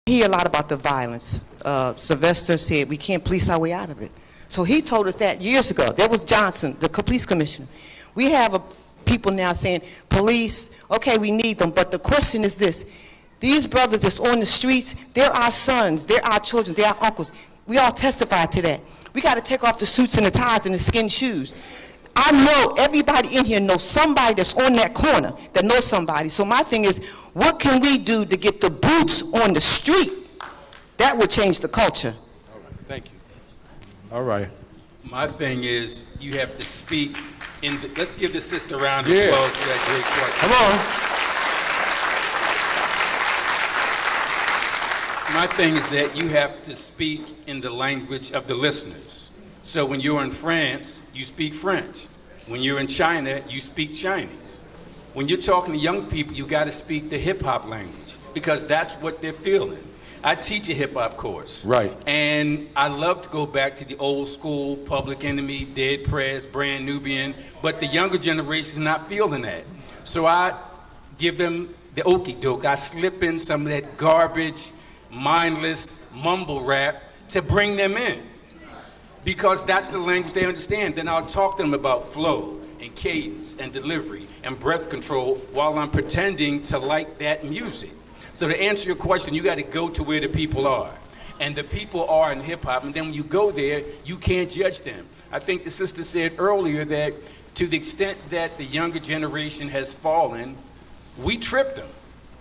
hear a lot about the violence. Sylvester said we can't police our way out of it. So he told us that years ago. That was Johnson, the police commissioner. We have people now saying, police, okay, we need them, but the question is this. These brothers that's on the streets, they're our sons, they're our children, they're our uncles. We all testify to that. We got to take off the suits and the ties and the skin shoes. I know everybody in here knows somebody that's on that corner that knows somebody. So my thing is, what can we do to get the boots on the street? That would change the culture. All right, thank you. All right. My thing is, you have to speak in the, let's give the sister a round of applause for that great question. Come on. My thing is that you have to speak in the language of the listeners. So when you're in France, you speak French. When you're in China, you speak Chinese. When you're talking to young people, you got to speak the hip-hop language because that's what they're feeling. I teach a hip-hop course. Right. And I love to go back to the old school, Public Enemy, Dead Prez, Brand Nubian, but the younger generation is not feeling that. So I give them the okie doke. I slip in some of that garbage, mindless mumble rap to bring them in because that's the language they understand. Then I'll talk to them about flow and cadence and delivery and breath control while I'm pretending to like that music. So to answer your question, you got to go to where the people are. And the people are in hip hop, and then when you go there, you can't judge them. I think the sister said earlier that to the extent that the younger generation has fallen, we tripped them.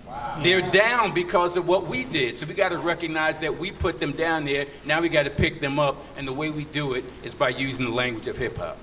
Wow. They're down because of what we did. So we got to recognize that we put them down there. Now we got to pick them up. And the way we do it is by using the language of hip hop.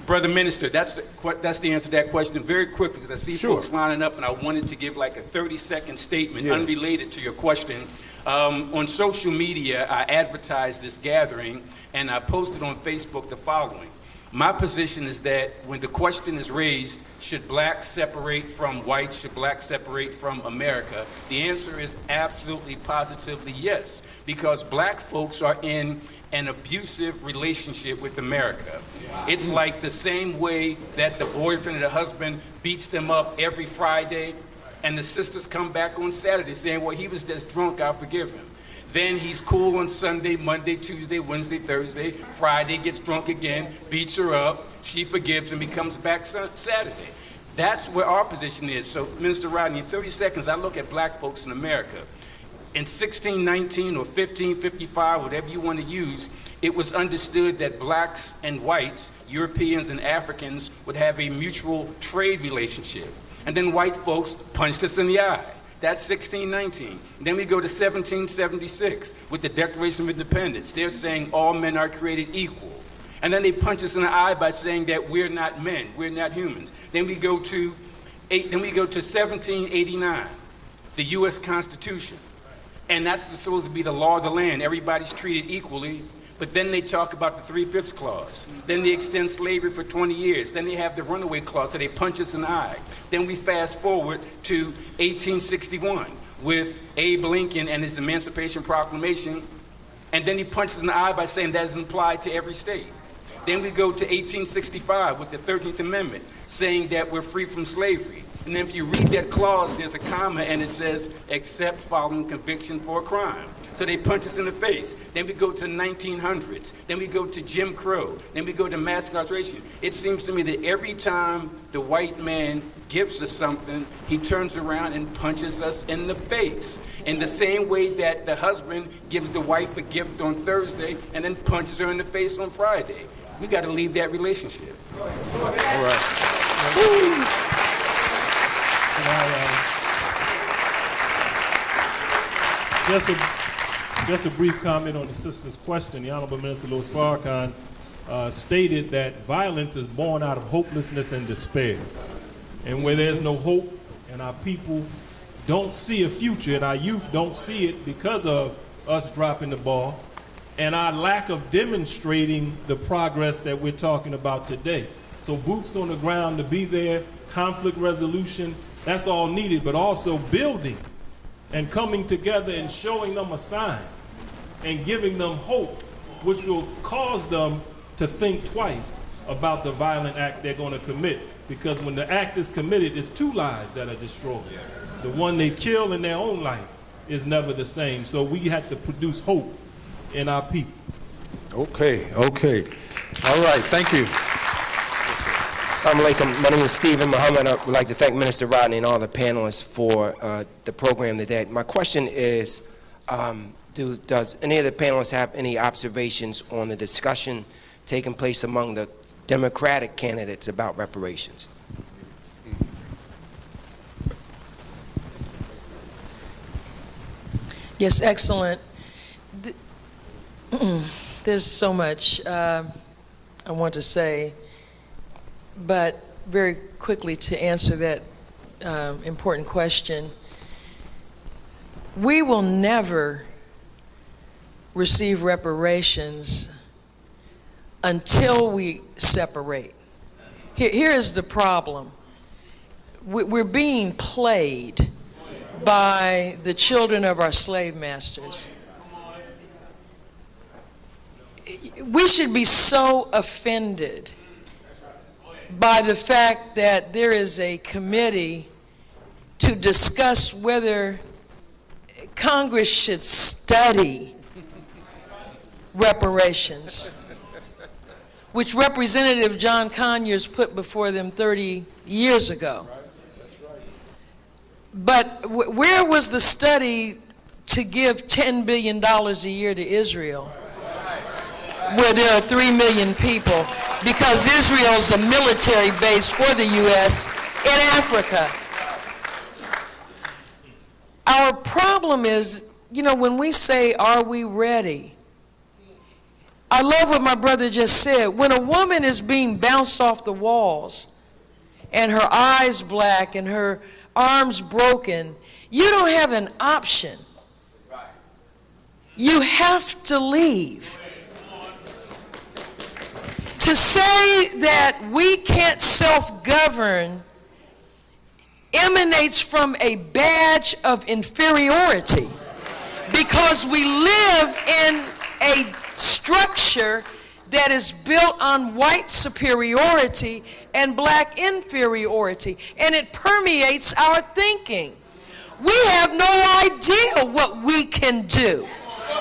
Brother Minister, that's the answer to that question very quickly because I see folks lining up and I wanted to give like a 30-second statement unrelated to your question. On social media, I advertised this gathering and I posted on Facebook the following. My position is that when the question is raised, should blacks separate from whites, should blacks separate from America? The answer is absolutely, positively yes, because black folks are in an abusive relationship with America. It's like the same way that the boyfriend or the husband beats them up every Friday, and the sisters come back on Saturday saying, well, he was just drunk, I'll forgive him. Then he's cool on Sunday, Monday, Tuesday, Wednesday, Thursday, Friday, gets drunk again, beats her up, she forgives him, he comes back Saturday. That's where our position is. So, Minister Rodney, in 30 seconds, I look at black folks in America. In 1619 or 1555, whatever you want to use, it was understood that blacks and whites, Europeans and Africans, would have a mutual trade relationship. And then white folks punched us in the eye. That's 1619. Then we go to 1776 with the Declaration of Independence. They're saying all men are created equal. And then they punch us in the eye by saying that we're not men, we're not humans. Then we go to 1789, the U.S. Constitution. And that's supposed to be the law of the land. Everybody's treated equally. But then they talk about the 3/5 clause. Then they extend slavery for 20 years. Then they have the runaway clause, so they punch us in the eye. Then we fast forward to 1861 with Abe Lincoln and his Emancipation Proclamation. And then he punches in the eye by saying that doesn't apply to every state. Then we go to 1865 with the 13th Amendment, saying that we're free from slavery. And then if you read that clause, there's a comma and it says, except following conviction for a crime. So they punch us in the face. Then we go to the 1900s. Then we go to Jim Crow. Then we go to mass incarceration. It seems to me that every time the white man gives us something, he turns around and punches us in the face. In the same way that the husband gives the wife a gift on Thursday and then punches her in the face on Friday. We got to leave that relationship. All right. Just a brief comment on the sister's question. The Honorable Minister Louis Farrakhan stated that violence is born out of hopelessness and despair. And where there's no hope and our people don't see a future and our youth don't see it because of us dropping the ball and our lack of demonstrating the progress that we're talking about today. So boots on the ground to be there, conflict resolution, that's all needed, but also building and coming together and showing them a sign and giving them hope, which will cause them to think twice about the violent act they're going to commit. Because when the act is committed, it's two lives that are destroyed. The one they kill in their own life, is never the same. So we have to produce hope in our people. Okay. All right, thank you. Assalamu alaikum. My name is Stephen Muhammad. I would like to thank Minister Rodney and all the panelists for the program today. My question is, does any of the panelists have any observations on the discussion taking place among the Democratic candidates about reparations? Yes, excellent. There's so much I want to say, but very quickly to answer that important question, we will never receive reparations until we separate. Here is the problem. We're being played by the children of our slave masters. We should be so offended by the fact that there is a committee to discuss whether Congress should study reparations, which Representative John Conyers put before them 30 years ago. But where was the study to give $10 billion a year to Israel, where there are 3 million people, because Israel's a military base for the U.S. in Africa? Our problem is, when we say, are we ready? I love what my brother just said. When a woman is being bounced off the walls and her eyes black and her arms broken, you don't have an option. You have to leave. To say that we can't self-govern emanates from a badge of inferiority, because we live in a structure that is built on white superiority and black inferiority, and it permeates our thinking. We have no idea what we can do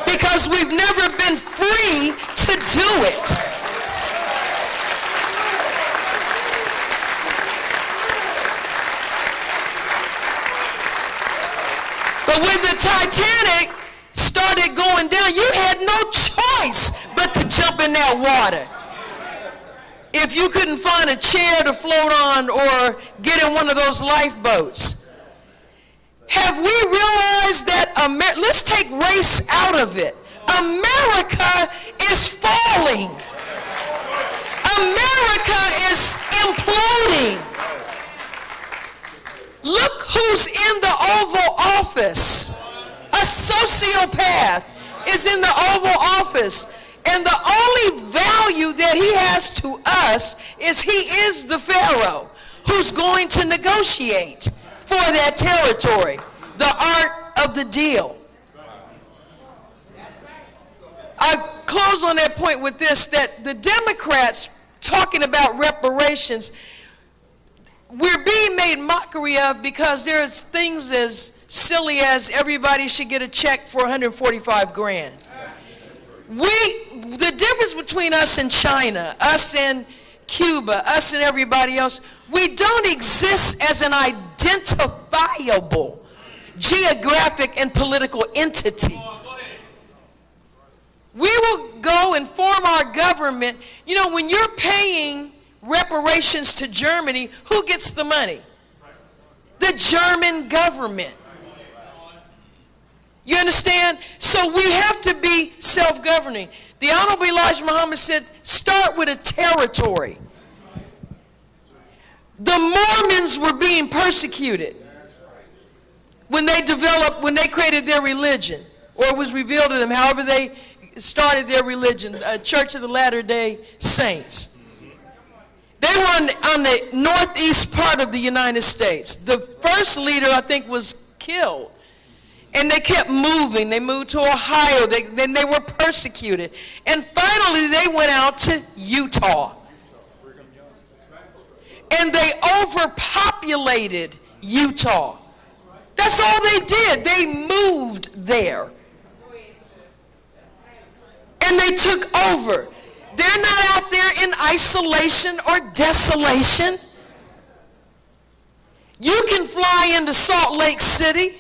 because we've never been free to do it. But when the Titanic started going down, you had no choice but to jump in that water. If you couldn't find a chair to float on or get in one of those lifeboats. Have we realized that let's take race out of it. America is falling. America is imploding. Look who's in the Oval Office. A sociopath is in the Oval Office. And the only value that he has to us is he is the Pharaoh who's going to negotiate for that territory. The art of the deal. I close on that point with this, that the Democrats talking about reparations, we're being made mockery of because there's things as silly as everybody should get a check for 145 grand. The difference between us and China, us and Cuba, us and everybody else, we don't exist as an identifiable geographic and political entity. We will go and form our government. When you're paying reparations to Germany, who gets the money? The German government. You understand? So we have to be self-governing. The Honorable Elijah Muhammad said, start with a territory. The Mormons were being persecuted when they created their religion, or it was revealed to them, however they started their religion, Church of the Latter-day Saints. They were on the northeast part of the United States. The first leader, I think, was killed. And they kept moving. They moved to Ohio. Then they were persecuted. And finally, they went out to Utah. And they overpopulated Utah. That's all they did. They moved there. And they took over. They're not out there in isolation or desolation. You can fly into Salt Lake City.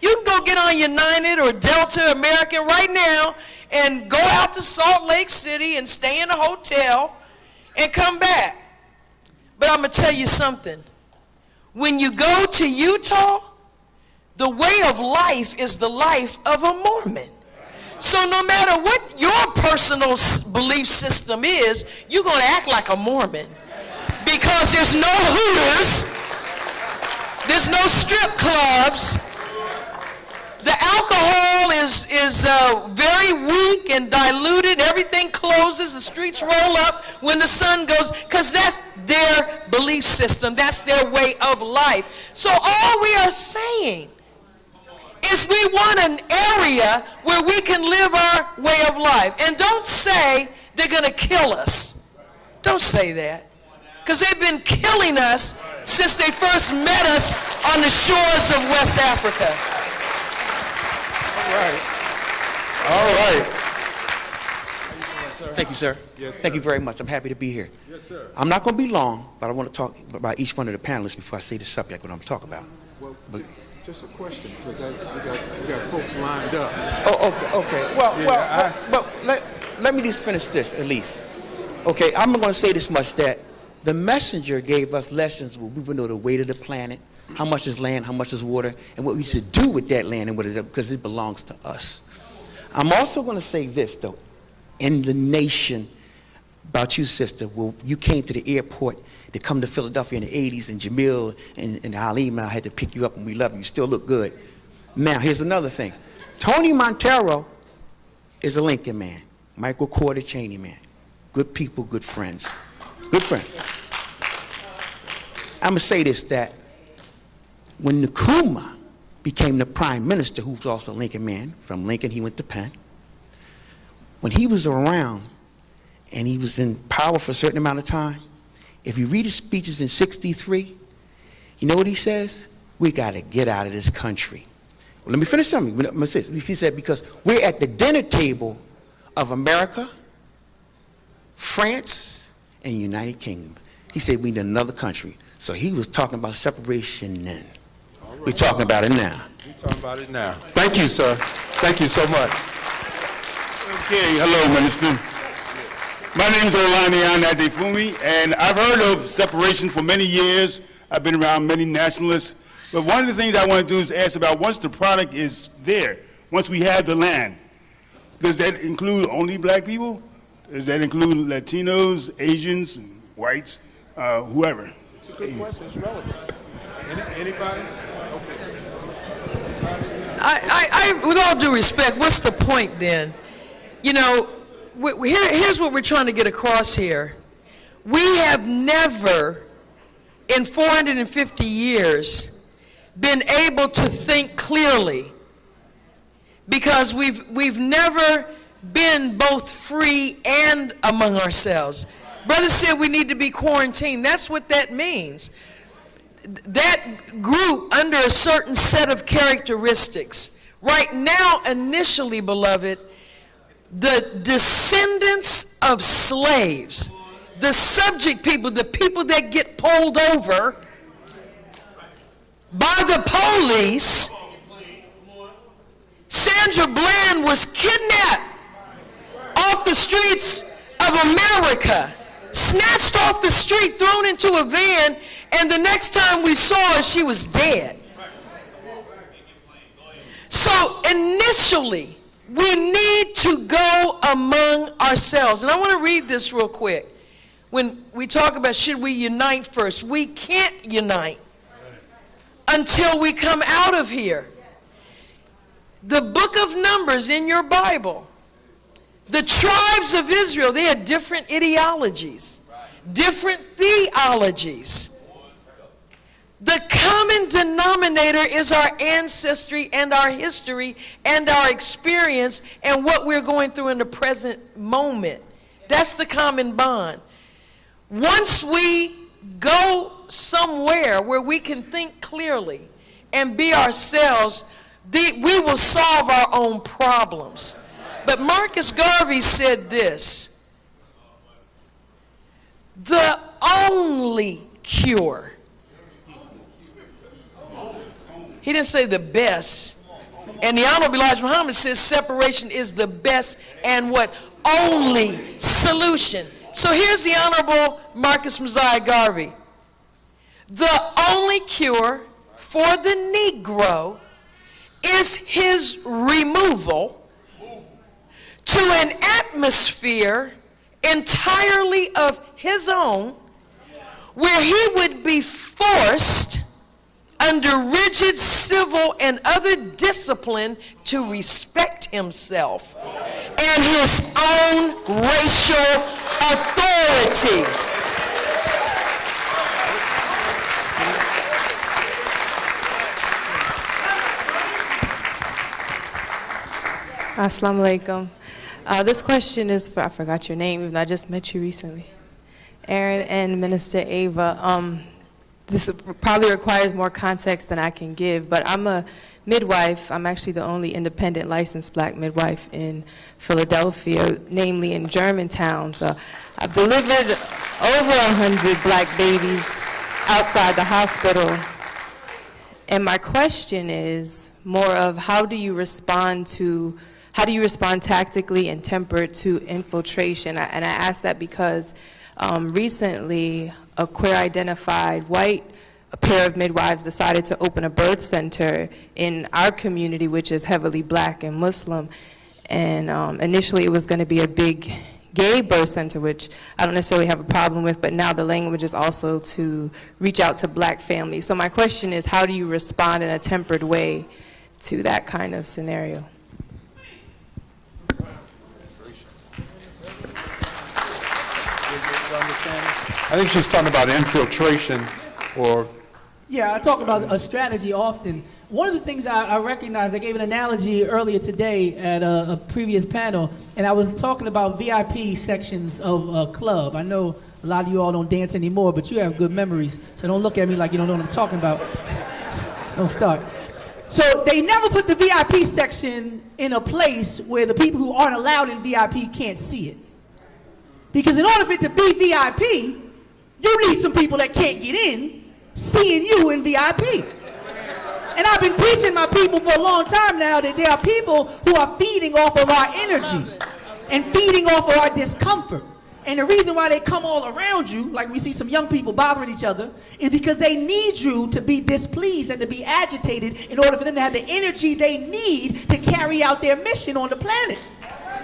You can go get on United or Delta American right now and go out to Salt Lake City and stay in a hotel and come back. But I'm going to tell you something. When you go to Utah, the way of life is the life of a Mormon. So no matter what your personal belief system is, you're going to act like a Mormon. Because there's no Hooters, there's no strip clubs, the alcohol is very weak and diluted, everything closes, the streets roll up when the sun goes, because that's their belief system, that's their way of life. So all we are saying is we want an area where we can live our way of life. And don't say they're going to kill us. Don't say that. Because they've been killing us since they first met us on the shores of West Africa. All right. Thank you, sir. Yes, Thank sir. you very much. I'm happy to be here. Yes, sir. I'm not going to be long, but I want to talk about each one of the panelists before I say the subject what I'm talking about. Well, just a question, because we got folks lined up. Oh, okay. Yeah, Well, let me just finish this at least. Okay, I'm going to say this much, that the messenger gave us lessons where we would know the weight of the planet, how much is land, how much is water, and what we should do with that land and what is it, because it belongs to us. I'm also going to say this, though, in the nation, about you, sister, well, you came to the airport to come to Philadelphia in the 80s, and Jamil and Halim, I had to pick you up, and we love you. You still look good. Now, here's another thing. Tony Montero is a Lincoln man. Michael Corder, Cheney man. Good people, good friends. Good friends. I'm going to say this, that when Nkrumah became the prime minister, who was also a Lincoln man, from Lincoln he went to Penn, when he was around and he was in power for a certain amount of time, if you read his speeches in '63, you know what he says? We got to get out of this country. Well, let me finish something. He said, because we're at the dinner table of America, France, and United Kingdom. He said we need another country. So he was talking about separation then. Right. We're talking about it now. We're talking about it now. Thank you, sir. Thank you so much. Okay, hello, Minister. My name is Olani Anadefumi, and I've heard of separation for many years. I've been around many nationalists. But one of the things I want to do is ask about, once the product is there, once we have the land, does that include only black people? Does that include Latinos, Asians, whites, whoever? It's a good question. It's relevant. Anybody? Okay. With all due respect, what's the point then? You know, here's what we're trying to get across here. We have never, in 450 years, been able to think clearly, because we've never been both free and among ourselves. Brother said we need to be quarantined. That's what that means. That group under a certain set of characteristics. Right now, initially, beloved, the descendants of slaves, the subject people, the people that get pulled over by the police. Sandra Bland was kidnapped off the streets of America, snatched off the street, thrown into a van, and the next time we saw her, she was dead. So initially, we need to go among ourselves. And I want to read this real quick. When we talk about should we unite first, we can't unite until we come out of here. The book of Numbers in your Bible, the tribes of Israel, they had different ideologies, different theologies. The common denominator is our ancestry and our history and our experience and what we're going through in the present moment. That's the common bond. Once we go somewhere where we can think clearly and be ourselves, we will solve our own problems. But Marcus Garvey said this: the only cure. He didn't say the best. And the Honorable Elijah Muhammad says separation is the best and what? Only solution. So here's the Honorable Marcus Mosiah Garvey. The only cure for the Negro is his removal to an atmosphere entirely of his own, where he would be forced under rigid civil and other discipline to respect himself and his own racial authority. Assalamu alaikum. This question is for, I forgot your name, even though I just met you recently. Aaron and Minister Ava. This probably requires more context than I can give, but I'm a midwife. I'm actually the only independent licensed black midwife in Philadelphia, namely in Germantown. So I've delivered over 100 black babies outside the hospital. And my question is more of how do you respond tactically and tempered to infiltration? And I ask that because recently a queer-identified white pair of midwives decided to open a birth center in our community, which is heavily black and Muslim. And initially it was going to be a big gay birth center, which I don't necessarily have a problem with, but now the language is also to reach out to black families. So my question is, how do you respond in a tempered way to that kind of scenario? I think she's talking about infiltration or... Yeah, I talk about a strategy often. One of the things I recognize, I gave an analogy earlier today at a previous panel, and I was talking about VIP sections of a club. I know a lot of you all don't dance anymore, but you have good memories, so don't look at me like you don't know what I'm talking about. Don't start. So they never put the VIP section in a place where the people who aren't allowed in VIP can't see it. Because in order for it to be VIP, you need some people that can't get in seeing you in VIP. And I've been teaching my people for a long time now that there are people who are feeding off of our energy and feeding off of our discomfort. And the reason why they come all around you, like we see some young people bothering each other, is because they need you to be displeased and to be agitated in order for them to have the energy they need to carry out their mission on the planet.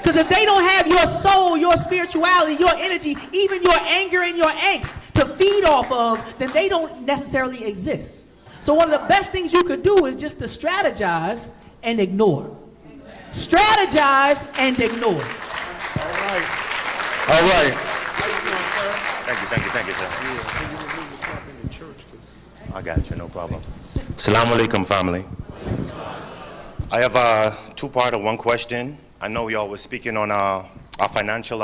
Because if they don't have your soul, your spirituality, your energy, even your anger and your angst to feed off of, then they don't necessarily exist. So one of the best things you could do is just to strategize and ignore. Strategize and ignore. All right. All right. Thank you, sir. I got you, no problem. Assalamu alaikum, family. I have a two-part of one question. I know y'all were speaking on our financial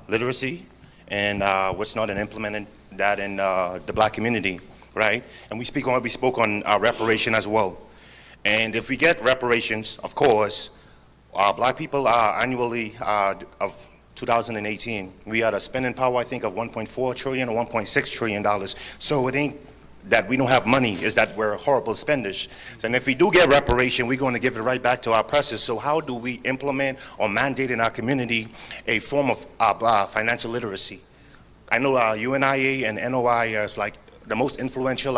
literacy and what's not and implementing that in the black community, right? And we spoke on reparation as well. And if we get reparations, of course, black people annually of 2018, we had a spending power, I think, of $1.4 trillion or $1.6 trillion. So it ain't that we don't have money, is that we're horrible spenders. And if we do get reparation, we're going to give it right back to our oppressors. So how do we implement or mandate in our community a form of financial literacy? I know UNIA and NOI is like the most influential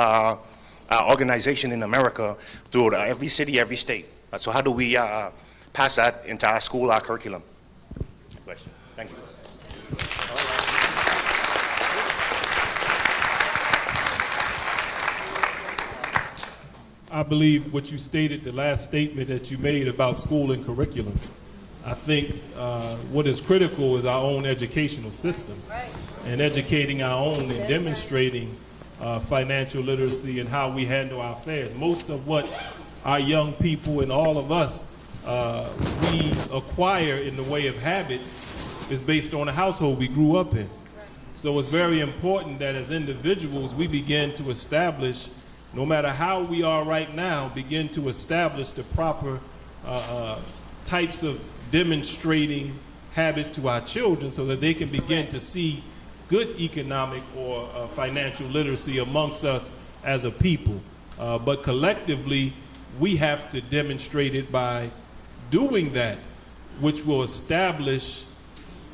organization in America through every city, every state. So how do we pass that into our school, our curriculum? Question. Thank you. I believe what you stated, the last statement that you made about school and curriculum. I think what is critical is our own educational system, right, and educating our own and demonstrating financial literacy and how we handle our affairs. Most of what our young people and all of us we acquire in the way of habits is based on the household we grew up in. So it's very important that as individuals we begin to establish no matter how we are right now, begin to establish the proper types of demonstrating habits to our children so that they can begin to see good economic or financial literacy amongst us as a people. But collectively, we have to demonstrate it by doing that, which will establish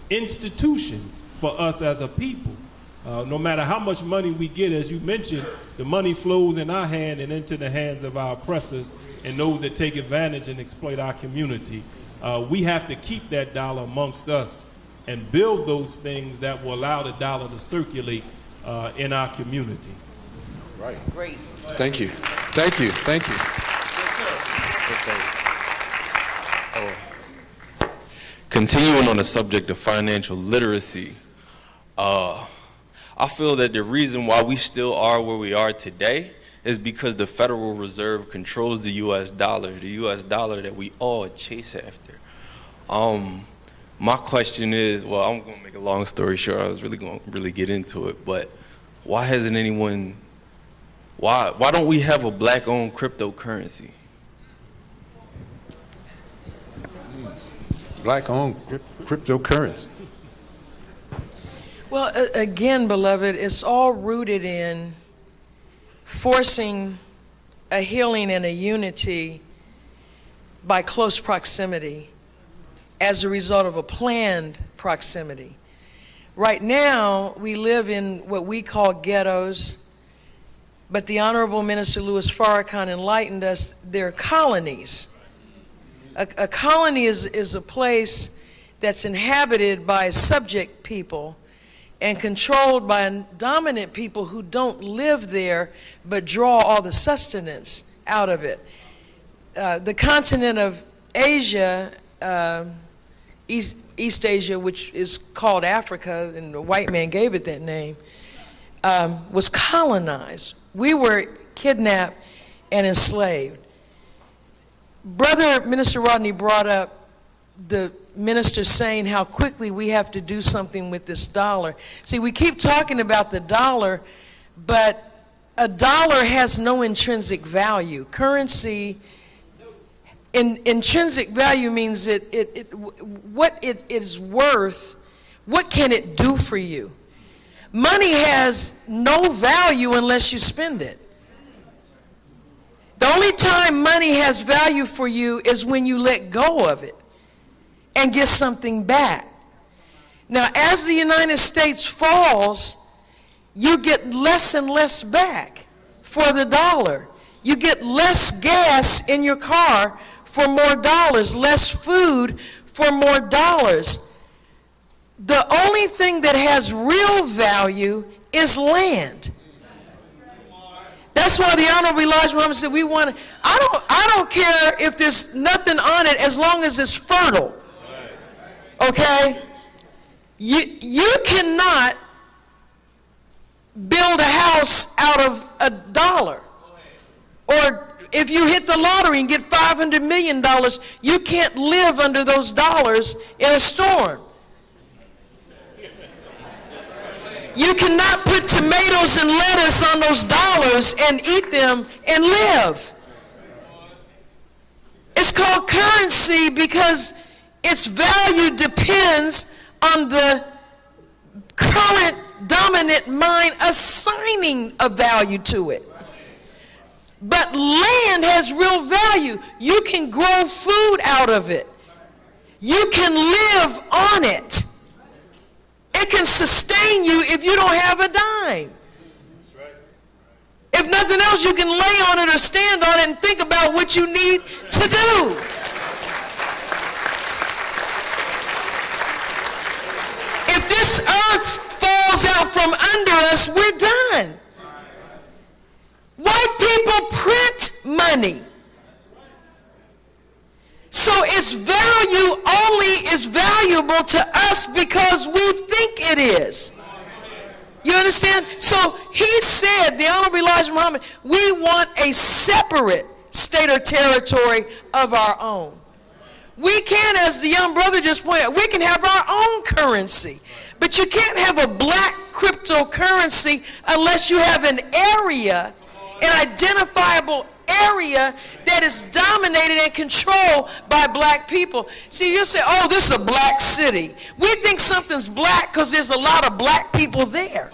institutions for us as a people. No matter how much money we get, as you mentioned, the money flows in our hand and into the hands of our oppressors and those that take advantage and exploit our community. We have to keep that dollar amongst us and build those things that will allow the dollar to circulate in our community. Right. Great. Thank you. Thank you. Thank you. Continuing on the subject of financial literacy, I feel that the reason why we still are where we are today is because the Federal Reserve controls the U.S. dollar that we all chase after. My question is, well, I'm going to make a long story short. I was really going to get into it, but why hasn't anyone, why don't we have a black-owned cryptocurrency? Black-owned cryptocurrency. Well, again, beloved, it's all rooted in forcing a healing and a unity by close proximity as a result of a planned proximity. Right now, we live in what we call ghettos, but the Honorable Minister Louis Farrakhan enlightened us, they're colonies. A colony is a place that's inhabited by subject people and controlled by dominant people who don't live there but draw all the sustenance out of it. The continent of Asia, East Asia, which is called Africa, and the white man gave it that name, was colonized. We were kidnapped and enslaved. Brother Minister Rodney brought up the minister saying how quickly we have to do something with this dollar. See, we keep talking about the dollar, but a dollar has no intrinsic value. Currency, intrinsic value means what it is worth, what can it do for you? Money has no value unless you spend it. The only time money has value for you is when you let go of it and get something back. Now, as the United States falls, you get less and less back for the dollar. You get less gas in your car for more dollars, less food for more dollars. The only thing that has real value is land. That's why the Honorable Elijah Muhammad said, we want to, I don't care if there's nothing on it as long as it's fertile. Okay? You cannot build a house out of a dollar. Or if you hit the lottery and get $500 million, you can't live under those dollars in a storm. You cannot put tomatoes and lettuce on those dollars and eat them and live. It's called currency because its value depends on the current dominant mind assigning a value to it. But land has real value. You can grow food out of it. You can live on it. It can sustain you if you don't have a dime. If nothing else, you can lay on it or stand on it and think about what you need to do. If this earth falls out from under us, we're done. White people print money. So its value only is valuable to us because we think it is. You understand? So he said, the Honorable Elijah Muhammad, we want a separate state or territory of our own. We can, as the young brother just pointed out, we can have our own currency. But you can't have a black cryptocurrency unless you have an area an identifiable area that is dominated and controlled by black people. See, you say, oh, this is a black city. We think something's black because there's a lot of black people there.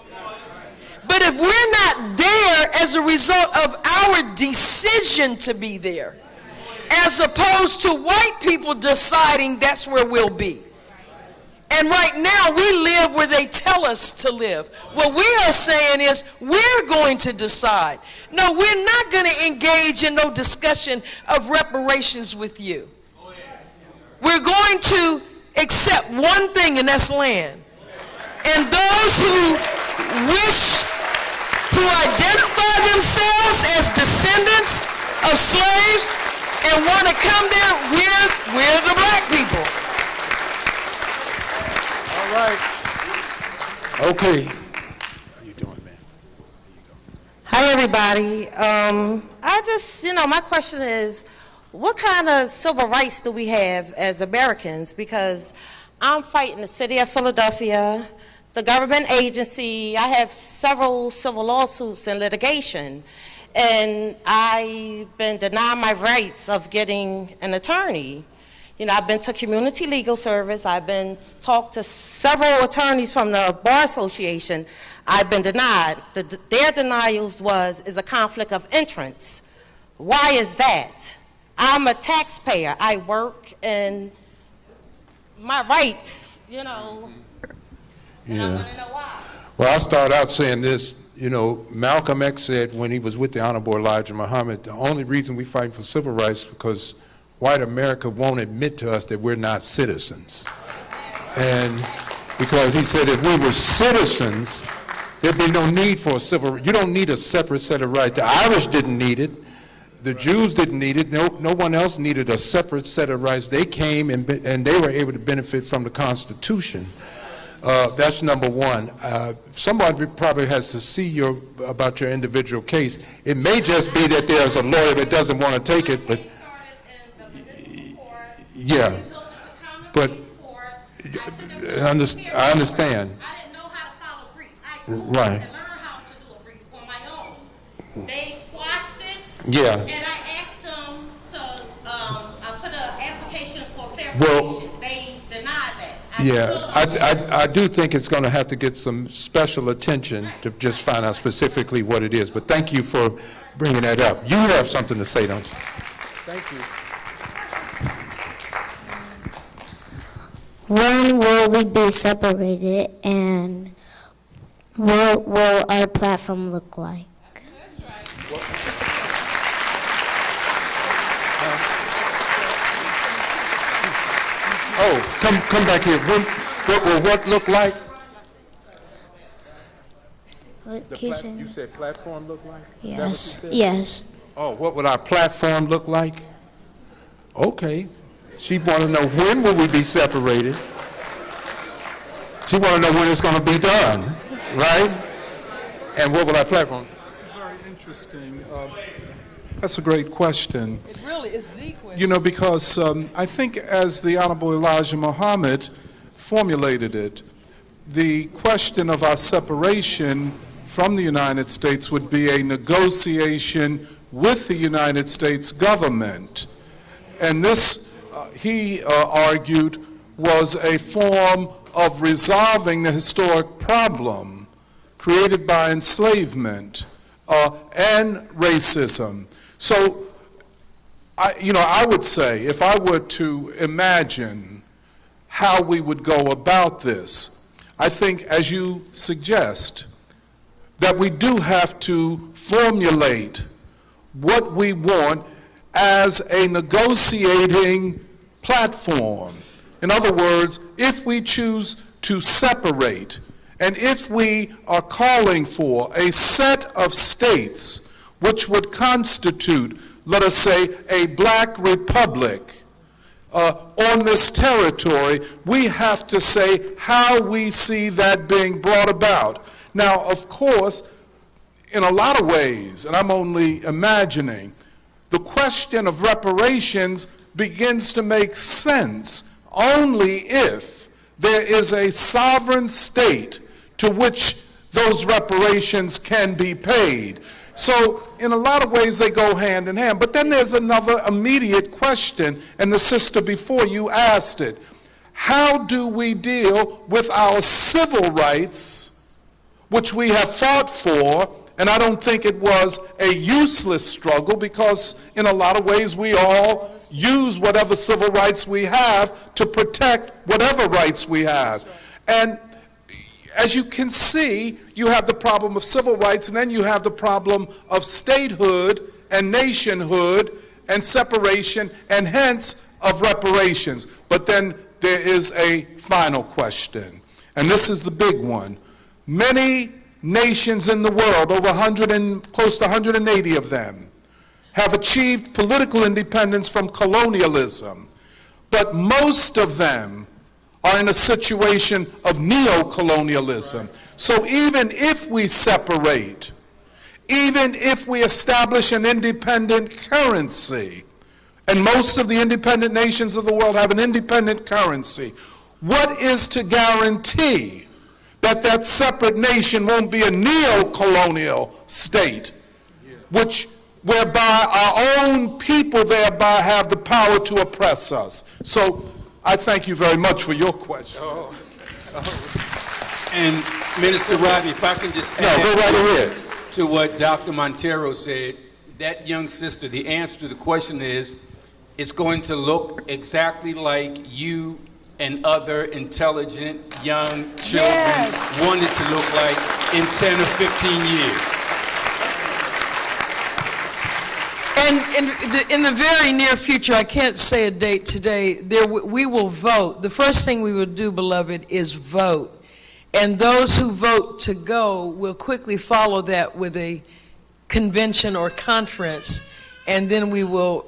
But if we're not there as a result of our decision to be there, as opposed to white people deciding that's where we'll be. And right now we live where they tell us to live. What we are saying is we're going to decide. No, we're not going to engage in no discussion of reparations with you. We're going to accept one thing, and that's land. And those who wish to identify themselves as descendants of slaves and want to come there, we're the black people. All right. Okay. How you doing, man? Hi, everybody. I just, my question is, what kind of civil rights do we have as Americans? Because I'm fighting the city of Philadelphia, the government agency. I have several civil lawsuits and litigation, and I've been denied my rights of getting an attorney. I've been to community legal service. I've been talked to several attorneys from the Bar Association. I've been denied. Their denials is a conflict of interest. Why is that? I'm a taxpayer. I work, and my rights, and I want to know why. Well, I'll start out saying this. Malcolm X said when he was with the Honorable Elijah Muhammad, the only reason we fight for civil rights is because white America won't admit to us that we're not citizens. And because he said if we were citizens, there'd be no need for a civil right. You don't need a separate set of rights. The Irish didn't need it. The Jews didn't need it. No one else needed a separate set of rights. They came and they were able to benefit from the Constitution. That's number one. Somebody probably has to see about your individual case. It may just be that there's a lawyer that doesn't want to take it, but yeah. But I understand. I didn't know how to file a brief. I Googled Right. and learned how to do a brief on my own. They quashed it. Yeah. And I asked them to, I put an application for clarification. Well, they denied that. I do think it's going to have to get some special attention to just find out specifically what it is. But thank you for bringing that up. You have something to say, don't you? Thank you. When will we be separated, and what will our platform look like? Oh, come back here. What will what look like? You said platform look like? Yes. Yes. Oh, what will our platform look like? Okay. She want to know when will we be separated. She want to know when it's going to be done, right? And what will our platform? This is very interesting. That's a great question. It really is the question. Because I think as the Honorable Elijah Muhammad formulated it, the question of our separation from the United States would be a negotiation with the United States government. And this, he argued, was a form of resolving the historic problem created by enslavement and racism. So, I would say, if I were to imagine how we would go about this, I think, as you suggest, that we do have to formulate what we want as a negotiating platform. In other words, if we choose to separate, and if we are calling for a set of states which would constitute, let us say, a black republic on this territory, we have to say how we see that being brought about. Now, of course, in a lot of ways, and I'm only imagining, the question of reparations begins to make sense only if there is a sovereign state to which those reparations can be paid. So in a lot of ways, they go hand in hand. But then there's another immediate question, and the sister before you asked it. How do we deal with our civil rights, which we have fought for? And I don't think it was a useless struggle, because in a lot of ways we all use whatever civil rights we have to protect whatever rights we have. And as you can see, you have the problem of civil rights, and then you have the problem of statehood and nationhood and separation, and hence of reparations. But then there is a final question, and this is the big one. Many nations in the world, over 100 and close to 180 of them, have achieved political independence from colonialism, but most of them are in a situation of neo-colonialism. So even if we separate, even if we establish an independent currency, and most of the independent nations of the world have an independent currency, what is to guarantee that that separate nation won't be a neo-colonial state, whereby our own people thereby have the power to oppress us? So I thank you very much for your question. And Minister Rodney, if I can just add go right ahead. To what Dr. Montero said, that young sister, the answer to the question is, it's going to look exactly like you and other intelligent young children want it to look like in 10 or 15 years. And in the very near future, I can't say a date today, we will vote. The first thing we will do, beloved, is vote. And those who vote to go will quickly follow that with a convention or conference, and then we will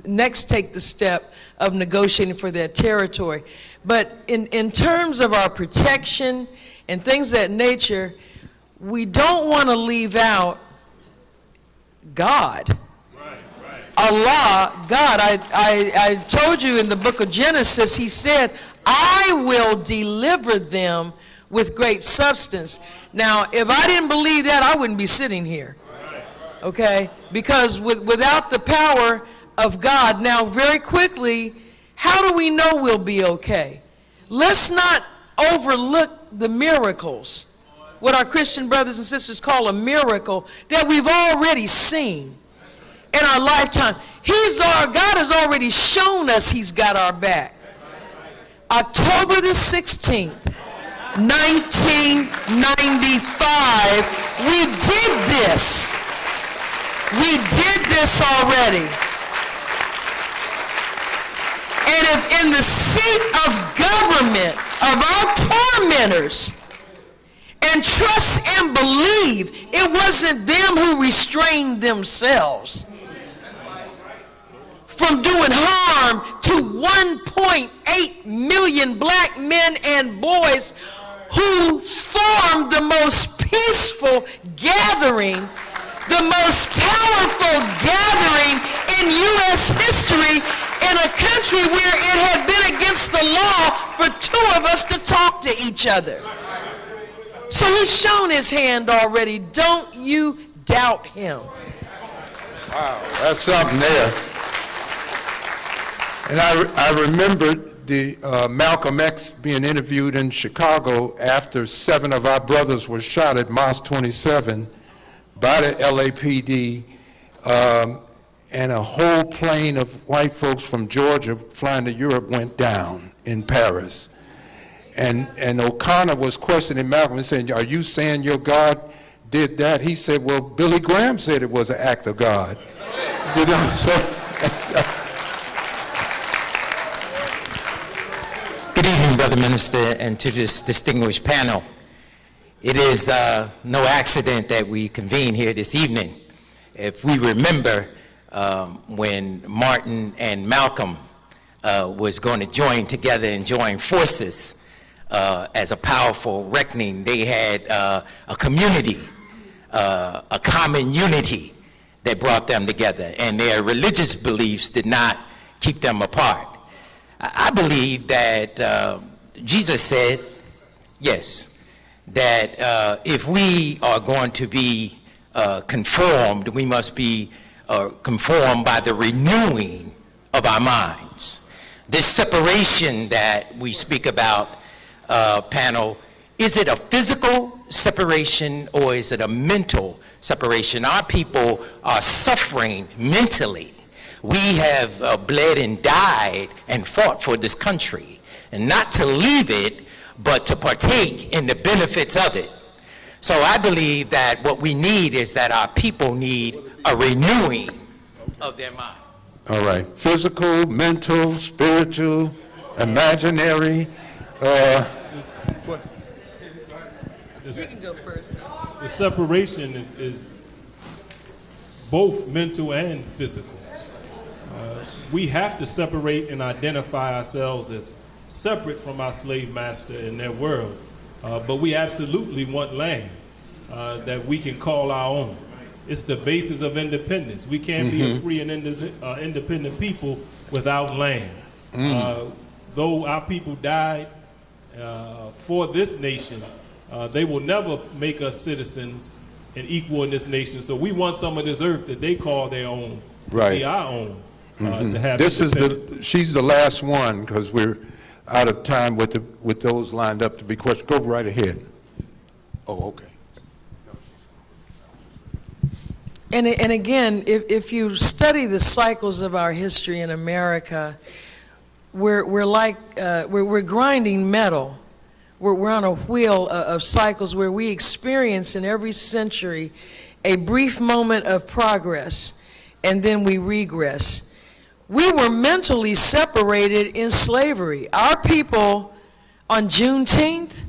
next take the step of negotiating for that territory. But in terms of our protection and things of that nature, we don't want to leave out God. Allah, God. I told you in the book of Genesis, he said, I will deliver them with great substance. Now, if I didn't believe that, I wouldn't be sitting here. Okay? Because without the power of God, now very quickly, how do we know we'll be okay? Let's not overlook the miracles, what our Christian brothers and sisters call a miracle, that we've already seen in our lifetime. God has already shown us he's got our back. October the 16th, 1995, we did this. We did this already. And if in the seat of government of our tormentors, and trust and believe it wasn't them who restrained themselves from doing harm to 1.8 million black men and boys who formed the most peaceful gathering, the most powerful gathering in U.S. history, in a country where it had been against the law for two of us to talk to each other. So he's shown his hand already. Don't you doubt him. Wow, that's something there. And I remember the Malcolm X being interviewed in Chicago after 7 of our brothers were shot at Mosque 27 by the LAPD, and a whole plane of white folks from Georgia flying to Europe went down in Paris. And O'Connor was questioning Malcolm and saying, are you saying your God did that? He said, well, Billy Graham said it was an act of God. You know, so Good evening, Brother Minister, and to this distinguished panel. It is no accident that we convene here this evening. If we remember when Martin and Malcolm was going to join together and join forces as a powerful reckoning, they had a community, a common unity that brought them together, and their religious beliefs did not keep them apart. I believe that Jesus said, yes, that if we are going to be conformed. We must be conformed by the renewing of our minds. This separation that we speak about, panel, is it a physical separation or is it a mental separation? Our people are suffering mentally. We have bled and died and fought for this country, and not to leave it, but to partake in the benefits of it. So I believe that what we need is that our people need a renewing of their minds. All right, physical, mental, spiritual, imaginary. You can go first. The separation is both mental and physical. We have to separate and identify ourselves as separate from our slave master in their world. But we absolutely want land that we can call our own. It's the basis of independence. We can't be a free and independent people without land. Though our people died for this nation, they will never make us citizens and equal in this nation. So we want some of this earth that they call their own, to be our own. To have She's the last one, because we're out of time with those lined up to be questioned. Go right ahead. Oh, okay. And again, if you study the cycles of our history in America, we're grinding metal. We're on a wheel of cycles where we experience in every century a brief moment of progress, and then we regress. We were mentally separated in slavery. Our people on Juneteenth,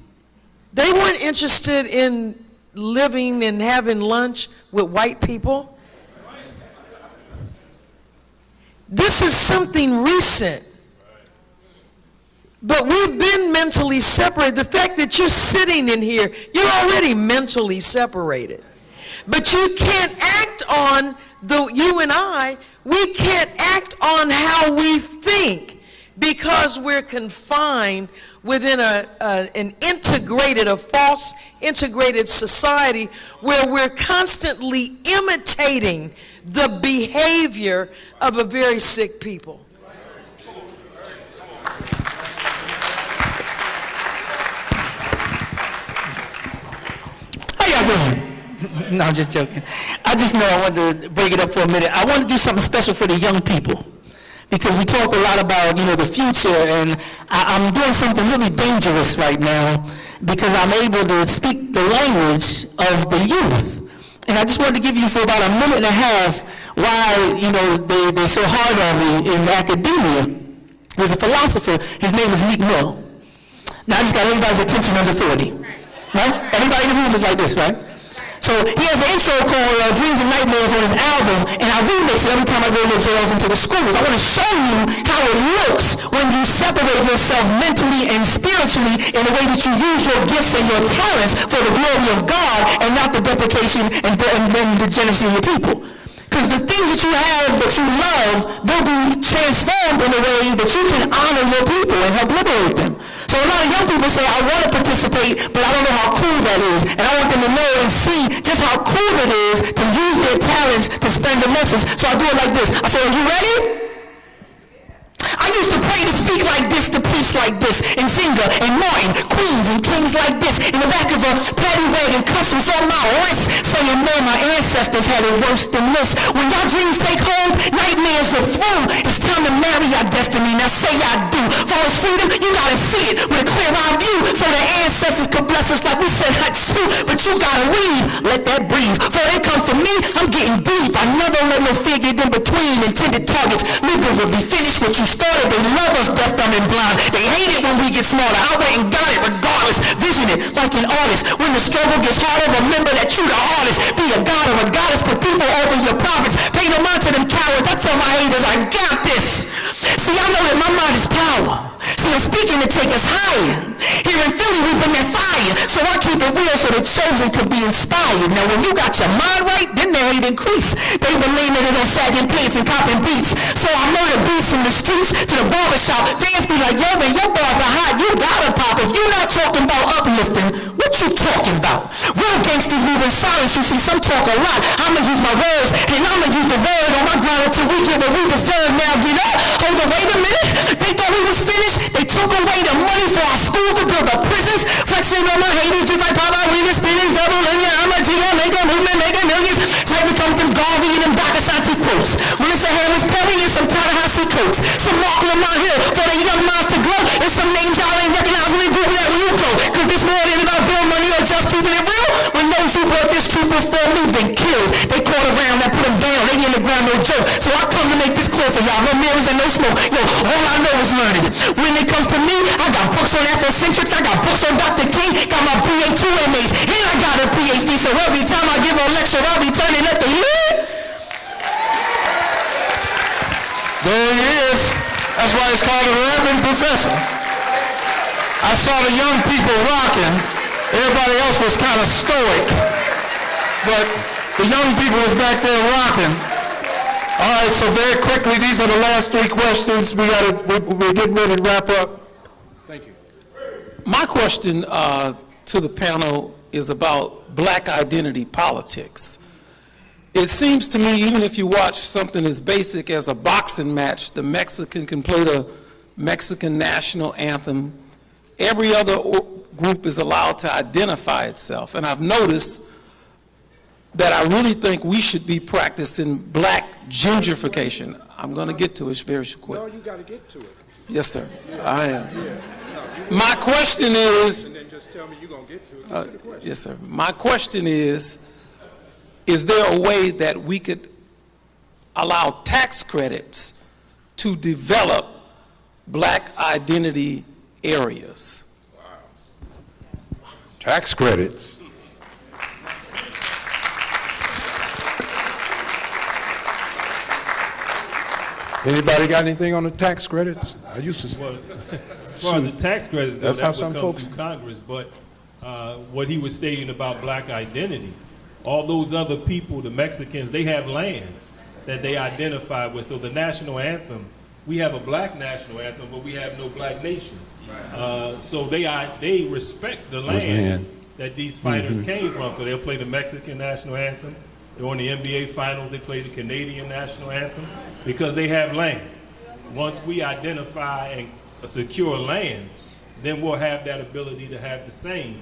they weren't interested in living and having lunch with white people. This is something recent. But we've been mentally separated. The fact that you're sitting in here, you're already mentally separated. But you can't act on, you and I, we can't act on how we think because we're confined within a false integrated society where we're constantly imitating the behavior of a very sick people. How y'all doing? No, I'm just joking. I just know I wanted to break it up for a minute. I want to do something special for the young people, because we talk a lot about, the future, and I'm doing something really dangerous right now because I'm able to speak the language of the youth. And I just wanted to give you for about a minute and a half why, they're so hard on me in academia. There's a philosopher, his name is Meek Mill. Now I just got everybody's attention under 40, right? Everybody in the room is like this, right? So he has an intro called Dreams and Nightmares on his album, and I remix it every time I go to the jails and to the schools. I want to show you how it looks when you separate yourself mentally and spiritually in a way that you use your gifts and your talents for the glory of God and not the deprecation and then the degeneracy of your people. Because the things that you have that you love, they'll be transformed in a way that you can honor your people and help liberate them. So a lot of young people say, I want to participate, but I don't know how cool that is. And I want them to know and see just how cool it is to use their talents to spread the message. So I do it like this. I say, are you ready? I used to pray to speak like this, to preach like this, and Zinga, and Martin, queens and kings like this, in the back of a paddy wagon, customs on my wrist, saying, man, my ancestors had it worse than this. When y'all dreams take hold, nightmares are through. It's time to marry your destiny. Now say I do. For our freedom, you gotta see it with a clear eye view, so the ancestors could bless us like we said too. But you gotta read, let that breathe. For they come from me, I'm getting deep. I never let no fear get in between intended targets. Liberal will be finished what you started. They love us deaf, dumb, and blind. They hate it when we get smaller. I went and got it regardless. Vision it like an artist. When the struggle gets harder, remember that you the artist. Be a god or a goddess, put people over your prophets. Pay no mind to them cowards. I tell my haters, I got this. See, I know that my mind is power. See, I'm speaking to take us higher. Here in Philly, we bring that fire. So I keep it real so the chosen could be inspired. Now, when you got your mind right, then their hate increase. They been laying it on sagging pants and copping beats. So I murder beats from the streets to the barbershop. Fans be like, yo, man, your bars are hot. You gotta pop. If you're not talking about uplifting, what What you talking about? Real gangsters move in silence. You see some talk a lot. I'ma use my words, and I'ma use the word on my grind until we get what we deserve. Now get up. Hold on, wait a minute. They thought we was finished. They took away the money for our schools to build up prisons. Flexing on my haters just like Papa, we the spinach, double in ya. I'm a G.O. make a movement, making millions. Type of come through Garvey and them Bakasati quotes. Melissa Harris Perry and some Ta-Nehisi coats. Some Mark Lamont Hill for the young minds to grow. And some names y'all ain't recognize when we go where you go. Cause this more than about bill money or just keeping it real. When those who brought this truth before me been killed. They caught around, I put them down, they in the ground, no joke. So I come to make this clear for y'all. No mirrors and no smoke. Yo, all I know is learning. When it comes to me, I got books on Afrocentrics, I got books on Dr. King, got my pt2 MAs, and I got a PhD. So every time I give a lecture, I'll be turning up the heat. There he is. That's why it's called a Reverend Professor. I saw the young people rocking. Everybody else was kind of stoic. But the young people was back there rocking. All right, so very quickly, these are the last three questions. We're getting ready to wrap up. Thank you. My question to the panel is about black identity politics. It seems to me, even if you watch something as basic as a boxing match, the Mexican can play the Mexican national anthem. Every other group is allowed to identify itself. And I've noticed that I really think we should be practicing black gentrification. I'm going to get to it very quick. No, you got to get to it. Yes, sir. I am. My question is... And then just tell me you're going to get to it. Get to the question. Yes, sir. My question is there a way that we could allow tax credits to develop black identity areas? Wow. Tax credits. Anybody got anything on the tax credits? I used to. Well, as far as the tax credits go, That's how that some would come folks. through Congress. But what he was stating about black identity, all those other people, the Mexicans, they have land that they identify with. So the national anthem, we have a black national anthem, but we have no black nation. So they respect the land that these fighters came from. So they'll play the Mexican national anthem. They're on the NBA finals, they play the Canadian national anthem because they have land. Once we identify and secure land, then we'll have that ability to have the same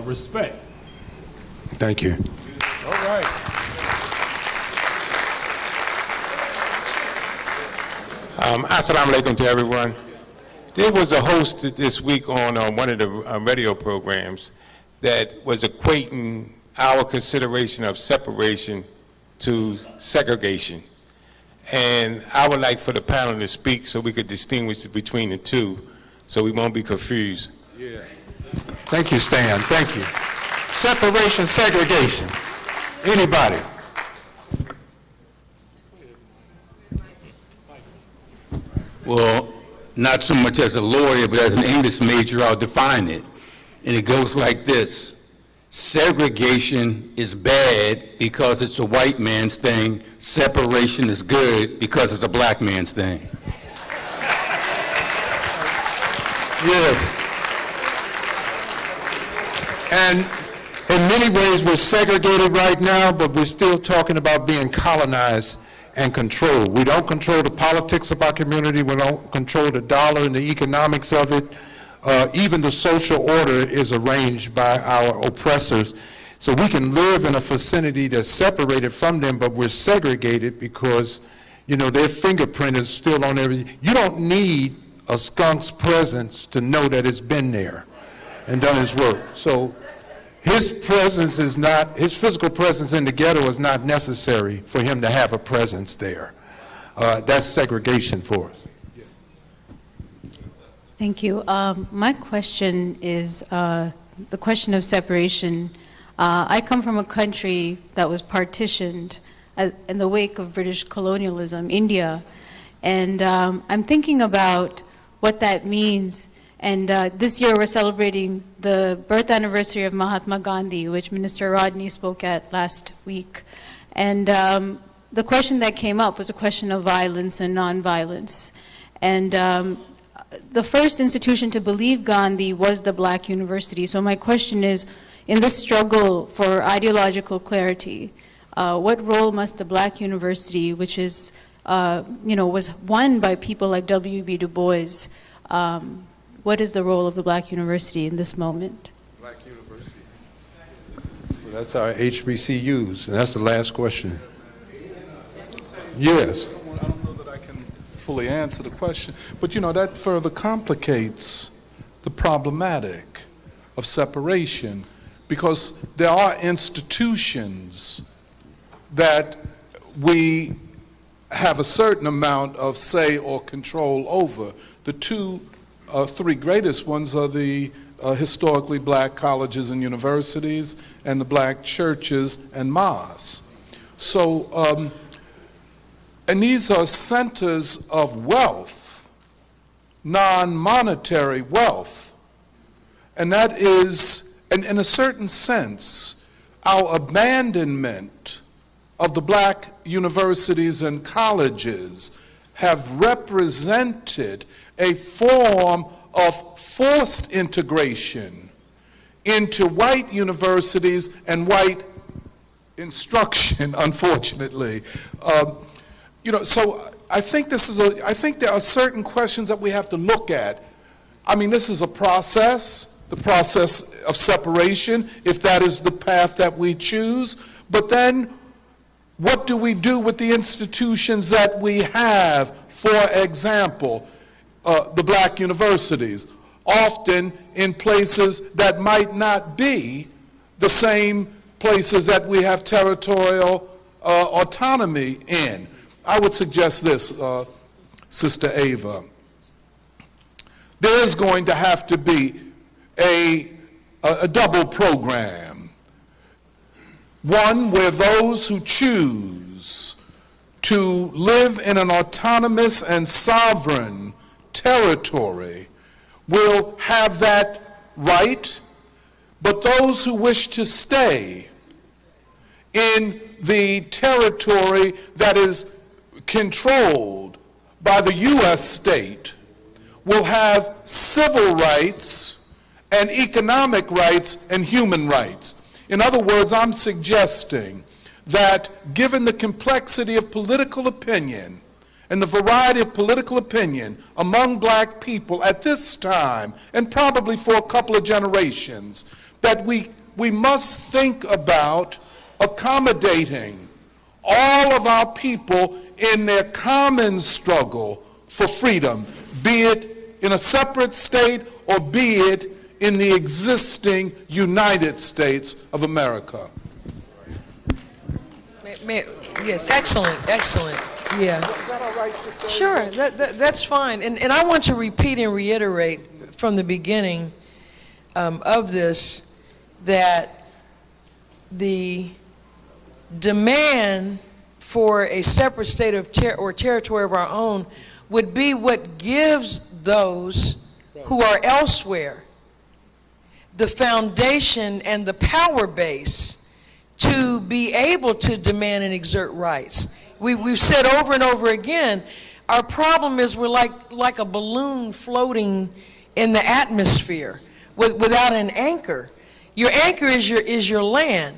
respect. Thank you. All right. Assalamu alaikum to everyone. There was a host this week on one of the radio programs that was equating our consideration of separation to segregation. And I would like for the panel to speak so we could distinguish between the two so we won't be confused. Yeah. Thank you, Stan. Thank you. Separation, segregation. Anybody? Well, not so much as a lawyer, but as an English major, I'll define it. And it goes like this. Segregation is bad because it's a white man's thing. Separation is good because it's a black man's thing. Yes. And in many ways, we're segregated right now, but we're still talking about being colonized and controlled. We don't control the politics of our community. We don't control the dollar and the economics of it. Even the social order is arranged by our oppressors. So we can live in a vicinity that's separated from them, but we're segregated because, you know, their fingerprint is still on everything. You don't need a skunk's presence to know that it's been there and done its work. So his presence is not, his physical presence in the ghetto is not necessary for him to have a presence there. That's segregation for us. Thank you. My question is the question of separation. I come from a country that was partitioned in the wake of British colonialism, India, and I'm thinking about what that means. And this year we're celebrating the birth anniversary of Mahatma Gandhi, which Minister Rodney spoke at last week. And the question that came up was a question of violence and nonviolence. And the first institution to believe Gandhi was the Black University. So my question is, in this struggle for ideological clarity, what role must the Black University, which is, was won by people like W.B. Du Bois, what is the role of the Black University in this moment? Black University. Well, that's our HBCUs, and that's the last question. Yes. I don't know that I can fully answer the question, but that further complicates the problematic of separation, because there are institutions that we have a certain amount of say or control over. The three greatest ones are the historically black colleges and universities and the black churches and mosques. So, and these are centers of wealth, non-monetary wealth. And that is, in a certain sense, our abandonment of the black universities and colleges have represented a form of forced integration into white universities and white instruction, unfortunately. So I think I think there are certain questions that we have to look at. I mean, this is a process, the process of separation, if that is the path that we choose. But then, what do we do with the institutions that we have? For example, the black universities, often in places that might not be the same places that we have territorial autonomy in. I would suggest this, Sister Ava. There is going to have to be a double program. One where those who choose to live in an autonomous and sovereign territory will have that right, but those who wish to stay in the territory that is controlled by the U.S. state will have civil rights and economic rights and human rights. In other words, I'm suggesting that given the complexity of political opinion and the variety of political opinion among black people at this time, and probably for a couple of generations, that we must think about accommodating all of our people in their common struggle for freedom, be it in a separate state or be it in the existing United States of America. Yes, excellent, excellent. Yeah. Is that all right, Sister? Sure, that's fine. And I want to repeat and reiterate from the beginning of this that the demand for a separate state of or territory of our own would be what gives those who are elsewhere the foundation and the power base to be able to demand and exert rights. We've said over and over again, our problem is we're like a balloon floating in the atmosphere without an anchor. Your anchor is your land.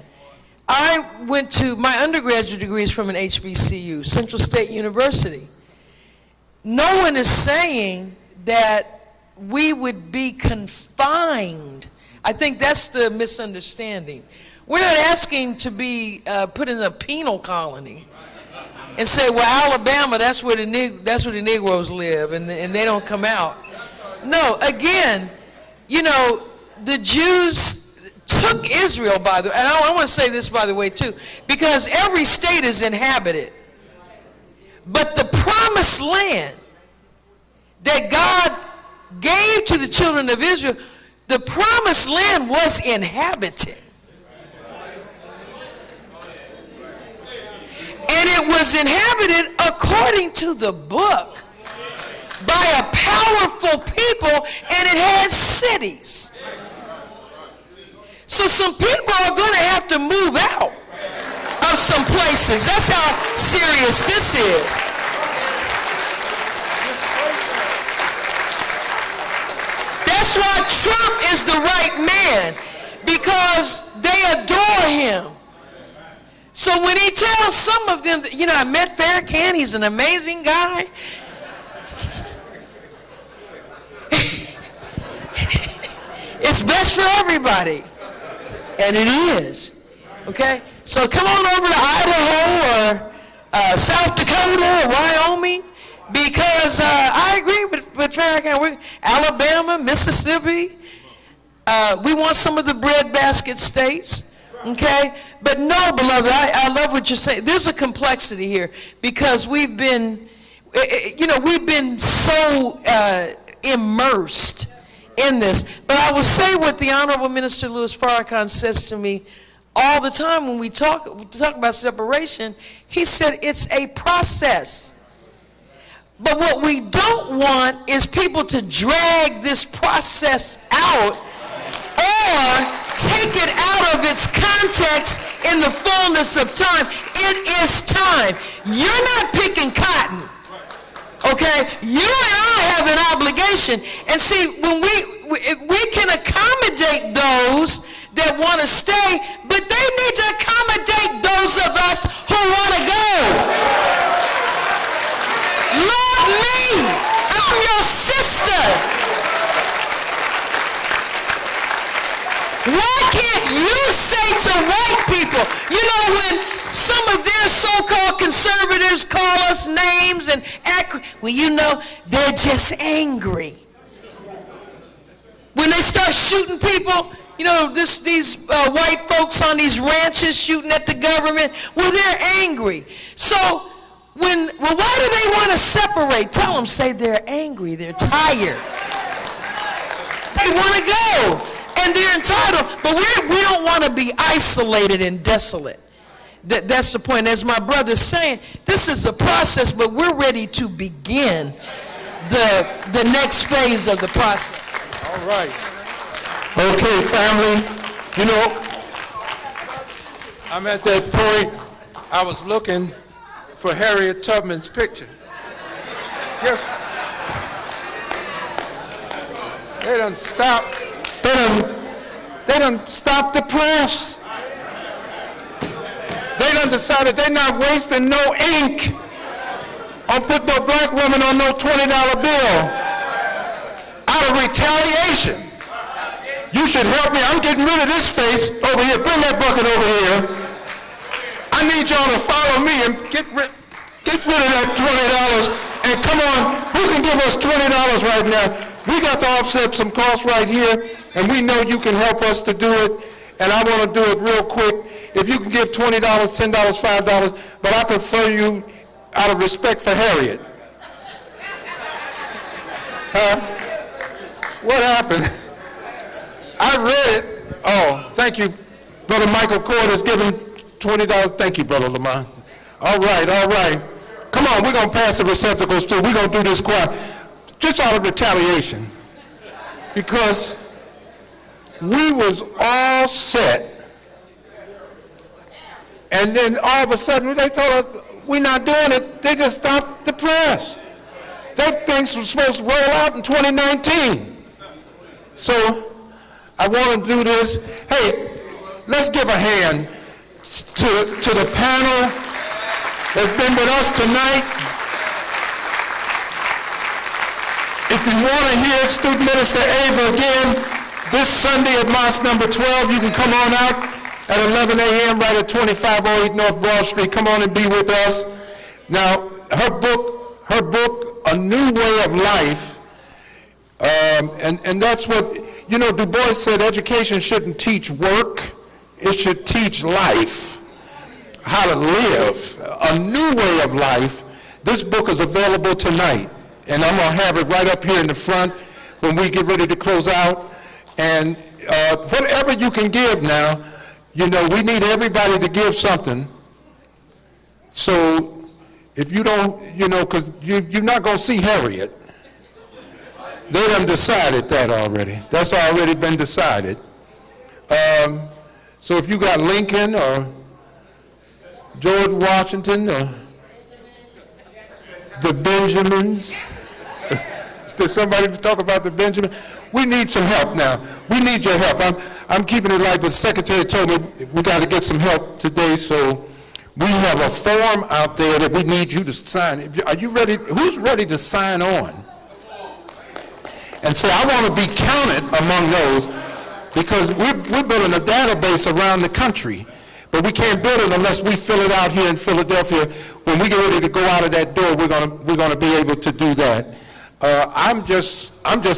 I went to, my undergraduate degree is from an HBCU, Central State University. No one is saying that we would be confined. I think that's the misunderstanding. We're not asking to be put in a penal colony and say, well, Alabama, that's where the Negroes live, and they don't come out. No, again, the Jews took Israel, by the way, and I want to say this, by the way, too, because every state is inhabited. But the promised land that God gave to the children of Israel, the promised land was inhabited. And it was inhabited according to the book by a powerful people, and it had cities. So some people are going to have to move out of some places. That's how serious this is. That's why Trump is the right man, because they adore him. So when he tells some of them, that, you know, I met Farrakhan, he's an amazing guy. It's best for everybody. And it is. Okay? So come on over to Idaho or South Dakota or Wyoming, because I agree with Farrakhan. Alabama, Mississippi. We want some of the breadbasket states. Okay? But no, beloved, I love what you're saying. There's a complexity here, because we've been, you know, we've been so immersed in this. But I will say what the Honorable Minister Louis Farrakhan says to me all the time when we talk about separation. He said it's a process. But what we don't want is people to drag this process out or take it out of its context in the fullness of time. It is time. You're not picking cotton. Okay? You and I have an obligation. And see, when we can accommodate those that want to stay, but they need to accommodate those of us who want to go. Love me. I'm your sister. Why can't you say to white people, you know, when some of their so-called conservatives call us names and act, well, you know, they're just angry. When they start shooting people, you know, these white folks on these ranches shooting at the government, well, they're angry. So, why do they want to separate? Tell them, say they're angry, they're tired. They want to go, and they're entitled, but we don't want to be isolated and desolate. That's the point. As my brother's saying, this is a process, but we're ready to begin the next phase of the process. All right. Okay, family, you know, I'm at that point, I was looking for Harriet Tubman's picture. Yes. They done stopped the press. They done decided they're not wasting no ink on putting no black woman on no $20 bill out of retaliation. You should help me. I'm getting rid of this face over here. Bring that bucket over here. I need y'all to follow me and get rid of that $20. And come on, who can give us $20 right now? We got to offset some costs right here, and we know you can help us to do it. And I want to do it real quick. If you can give $20, $10, $5, but I prefer you out of respect for Harriet. Huh? What happened? I read it. Oh, thank you. Brother Michael Cord is giving $20. Thank you, Brother Lamont. All right, all right. Come on, we're going to pass the receptacles too. We're going to do this quiet. Just out of retaliation. Because we was all set. And then all of a sudden they told us, we're not doing it. They just stopped the press. That thing was supposed to roll out in 2019. So I want to do this. Hey, let's give a hand to the panel that's been with us tonight. If you want to hear Student Minister Ava again, this Sunday at Mosque number 12, you can come on out at 11 a.m. right at 2508 North Broad Street. Come on and be with us. Now, her book, A New Way of Life, and that's what, you know, Du Bois said education shouldn't teach work, it should teach life, how to live. A New Way of Life. This book is available tonight, and I'm going to have it right up here in the front when we get ready to close out. And whatever you can give now, you know, we need everybody to give something. So if you don't, you know, because you're not going to see Harriet. They done decided that already. That's already been decided. So if you got Lincoln or George Washington or the Benjamins, did somebody talk about the Benjamins? we need some help now. We need your help. I'm keeping it light, but the secretary told me we got to get some help today, so we have a form out there that we need you to sign. Are you ready? Who's ready to sign on? And say, I want to be counted among those, because we're building a database around the country, but we can't build it unless we fill it out here in Philadelphia. When we get ready to go out of that door, we're gonna be able to do that. I'm just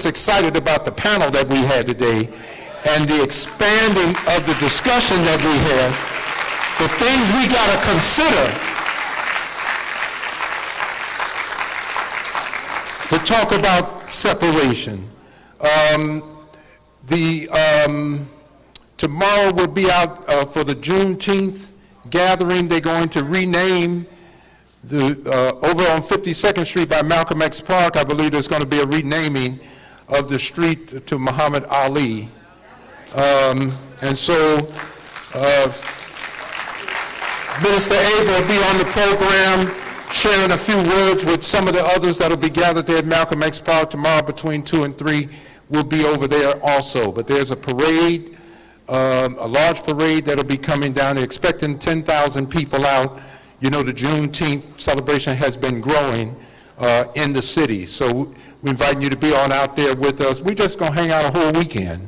excited about the panel that we had today and the expanding of the discussion that we had, the things we got to consider to talk about separation. Tomorrow we'll be out for the Juneteenth gathering. They're going to rename over on 52nd Street by Malcolm X Park. I believe there's going to be a renaming of the street to Muhammad Ali. And so Minister Ava will be on the program sharing a few words with some of the others that will be gathered there at Malcolm X Park tomorrow between 2 and 3. We'll be over there also. But there's a parade, a large parade that will be coming down. They're expecting 10,000 people out. You know, the Juneteenth celebration has been growing in the city. So we're inviting you to be on out there with us. We're just going to hang out a whole weekend.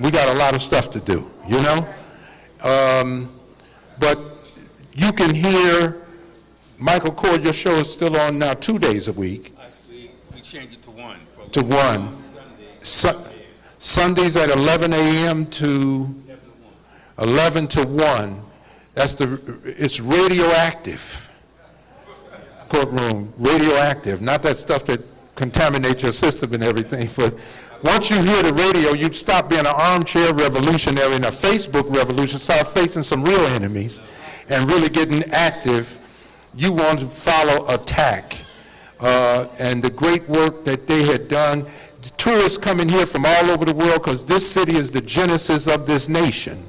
We got a lot of stuff to do, you know? But you can hear Michael Cord, your show is still on now 2 days a week. Actually, we changed it to one. To one. Sundays at 11 a.m. to 11 to 1. It's radioactive. Courtroom, radioactive. Not that stuff that contaminates your system and everything, but once you hear the radio, you stop being an armchair revolutionary and a Facebook revolution, start facing some real enemies and really getting active. You want to follow attack. And the great work that they had done. The tourists coming here from all over the world, because this city is the genesis of this nation.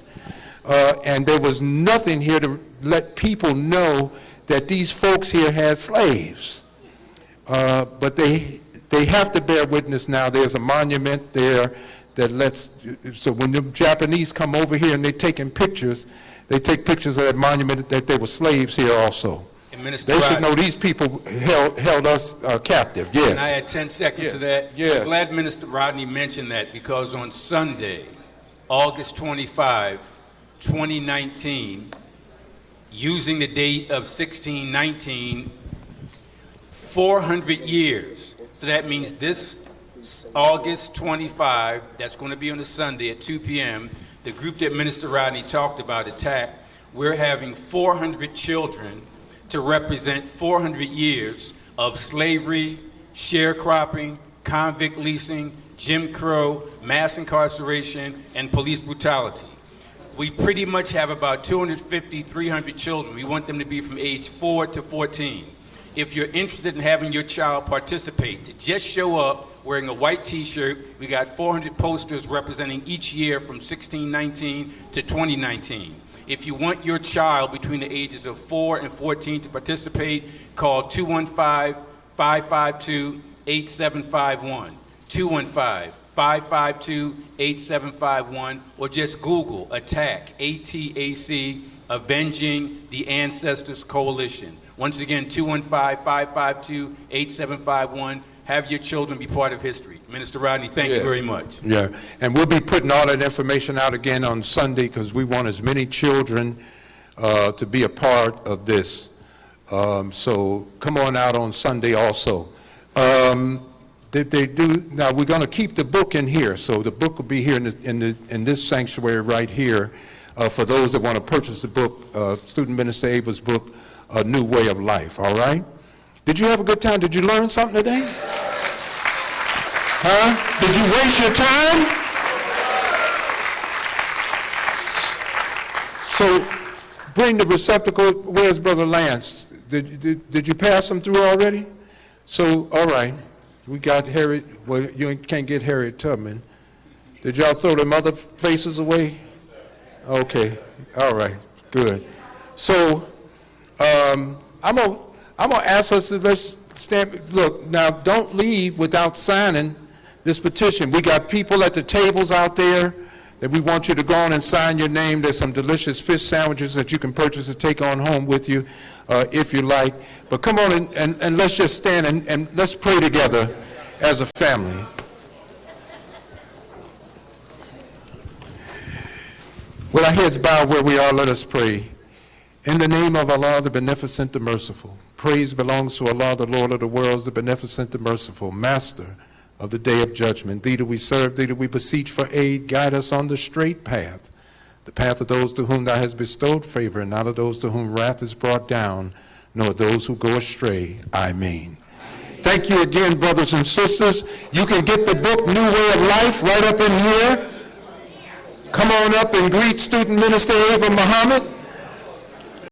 And there was nothing here to let people know that these folks here had slaves. But they have to bear witness now. There's a monument there that lets, so when the Japanese come over here and they're taking pictures, they take pictures of that monument that they were slaves here also. They should know these people held us captive, yes. And I had 10 seconds to that. Yes. I'm glad Minister Rodney mentioned that, because on Sunday, August 25, 2019, using the date of 1619, 400 years. So that means this August 25, that's going to be on a Sunday at 2 p.m., the group that Minister Rodney talked about, ATTACK, we're having 400 children to represent 400 years of slavery, sharecropping, convict leasing, Jim Crow, mass incarceration, and police brutality. We pretty much have about 250, 300 children. We want them to be from age 4 to 14. If you're interested in having your child participate, to just show up wearing a white t-shirt. We got 400 posters representing each year from 1619 to 2019. If you want your child between the ages of 4 and 14 to participate, call 215-552-8751. 215-552-8751, or just Google ATTACK, A-T-A-C, Avenging the Ancestors Coalition. Once again, 215-552-8751. Have your children be part of history. Minister Rodney, thank you very much. Yeah, and we'll be putting all that information out again on Sunday, because we want as many children to be a part of this. So come on out on Sunday also. They do now. We're going to keep the book in here, so the book will be here in this sanctuary right here for those that want to purchase the book, Student Minister Ava's book, A New Way of Life. All right. Did you have a good time? Did you learn something today? Huh? Did you waste your time? So bring the receptacle. Where's Brother Lance? Did you pass them through already? So, all right. We got Harriet. Well, you can't get Harriet Tubman. Did y'all throw them other faces away? Okay. All right. Good. So I'm gonna ask us to let's stand. Look now. Don't leave without signing this petition. We got people at the tables out there that we want you to go on and sign your name. There's some delicious fish sandwiches that you can purchase and take on home with you if you like. But come on and let's just stand and let's pray together as a family. With our heads bowed where we are, let us pray. In the name of Allah, the beneficent, the merciful. Praise belongs to Allah, the Lord of the worlds, the beneficent, the merciful, master of the day of judgment. Thee do we serve, thee do we beseech for aid. Guide us on the straight path, the path of those to whom thou hast bestowed favor, and not of those to whom wrath is brought down, nor those who go astray. Amen. Thank you again, brothers and sisters. You can get the book, New Way of Life, right up in here. Come on up and greet Student Minister Ava Muhammad.